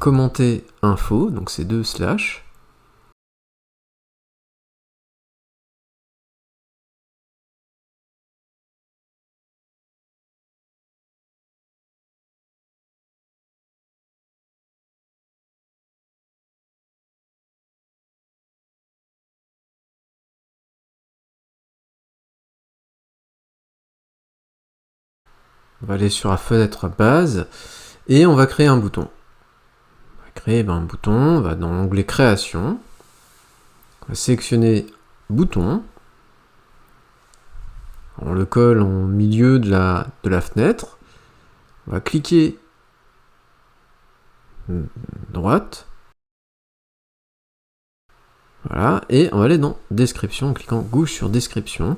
commenter info, donc c'est 2 slash. On va aller sur la fenêtre base et on va créer un bouton. On va créer un bouton, on va dans l'onglet création, on va sélectionner bouton, on le colle au milieu de la fenêtre, on va cliquer droite, voilà, et on va aller dans description en cliquant gauche sur description.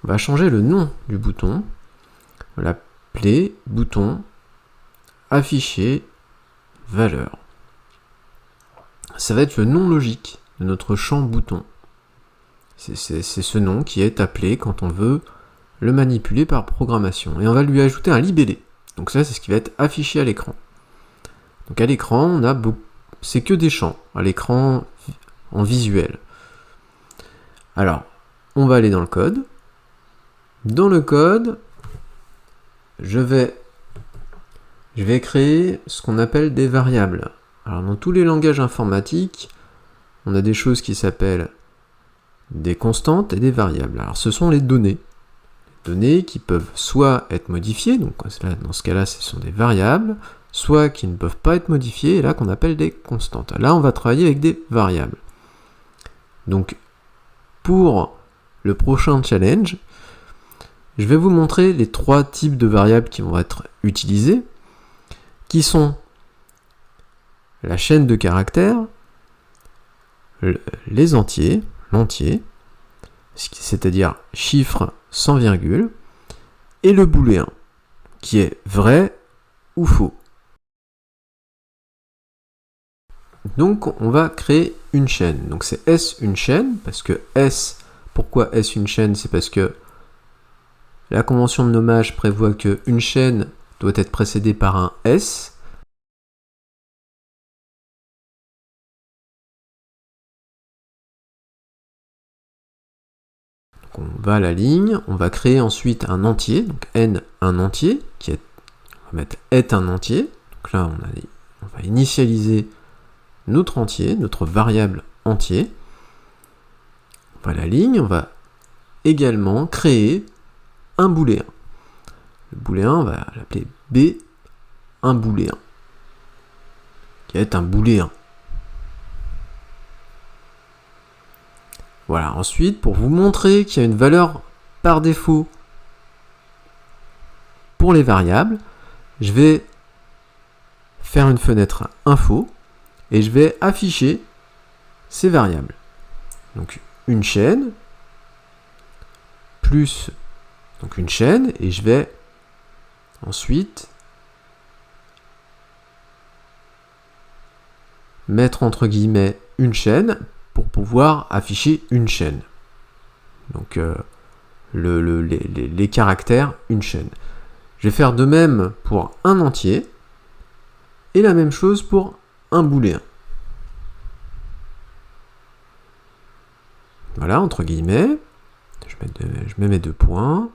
On va changer le nom du bouton, on va l'appeler bouton afficher valeur. Ça va être le nom logique de notre champ bouton. C'est ce nom qui est appelé quand on veut le manipuler par programmation. Et on va lui ajouter un libellé. Donc ça, c'est ce qui va être affiché à l'écran. Donc à l'écran, on a c'est que des champs à l'écran en visuel. Alors, on va aller dans le code. Dans le code, je vais créer ce qu'on appelle des variables. Alors dans tous les langages informatiques, on a des choses qui s'appellent des constantes et des variables. Alors ce sont les données. Les données qui peuvent soit être modifiées, donc dans ce cas-là ce sont des variables, soit qui ne peuvent pas être modifiées, et là qu'on appelle des constantes. Là on va travailler avec des variables. Donc pour le prochain challenge, je vais vous montrer les 3 types de variables qui vont être utilisées, qui sont la chaîne de caractères, les entiers, l'entier, c'est-à-dire chiffre sans virgule, et le booléen, qui est vrai ou faux. Donc on va créer une chaîne. Donc c'est S une chaîne, parce que S, pourquoi S une chaîne? C'est parce que la convention de nommage prévoit qu'une chaîne doit être précédée par un S. Donc on va à la ligne, on va créer ensuite un entier, donc N un entier, on va mettre est un entier. Donc là on va initialiser notre entier, notre variable entier. On va à la ligne, on va également créer un booléen. Le booléen, on va l'appeler B, un booléen, qui est un booléen. Voilà, ensuite, pour vous montrer qu'il y a une valeur par défaut pour les variables, je vais faire une fenêtre info et je vais afficher ces variables. Donc une chaîne, plus donc une chaîne, et je vais ensuite mettre entre guillemets une chaîne pour pouvoir afficher une chaîne. Donc les caractères, une chaîne. Je vais faire de même pour un entier, et la même chose pour un booléen. Voilà, entre guillemets, je mets mes 2 points.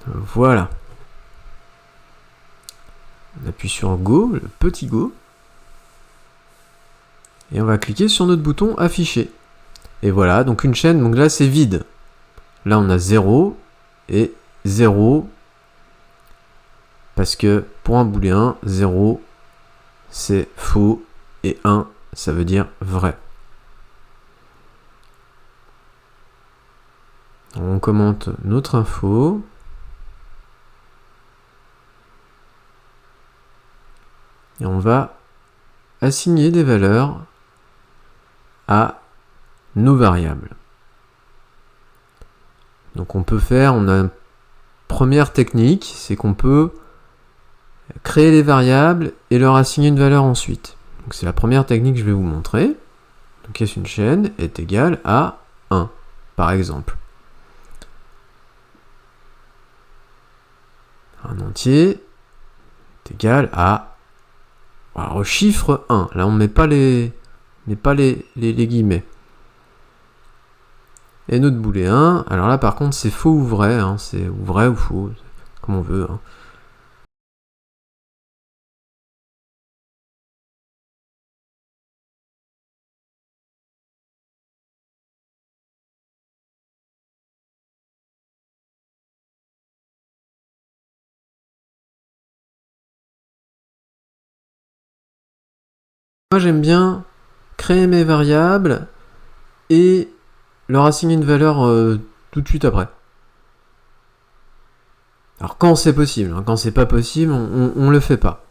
Voilà. On appuie sur Go, le petit Go. Et on va cliquer sur notre bouton afficher. Et voilà, donc une chaîne, donc là c'est vide. Là on a 0 et 0. Parce que pour un booléen, 0 c'est faux et 1 ça veut dire vrai. On commente notre info. Et on va assigner des valeurs à nos variables. Donc on a une première technique, c'est qu'on peut créer les variables et leur assigner une valeur ensuite. Donc c'est la première technique que je vais vous montrer. Donc est-ce une chaîne est égale à 1, par exemple. Un entier est égal à... Alors, au chiffre 1. Là, on ne met pas les guillemets. Et notre booléen, alors là, par contre, c'est faux ou vrai. Hein, c'est vrai ou faux, comme on veut. Hein. Moi, j'aime bien créer mes variables et leur assigner une valeur tout de suite après. Alors quand c'est possible, hein, quand c'est pas possible, on le fait pas.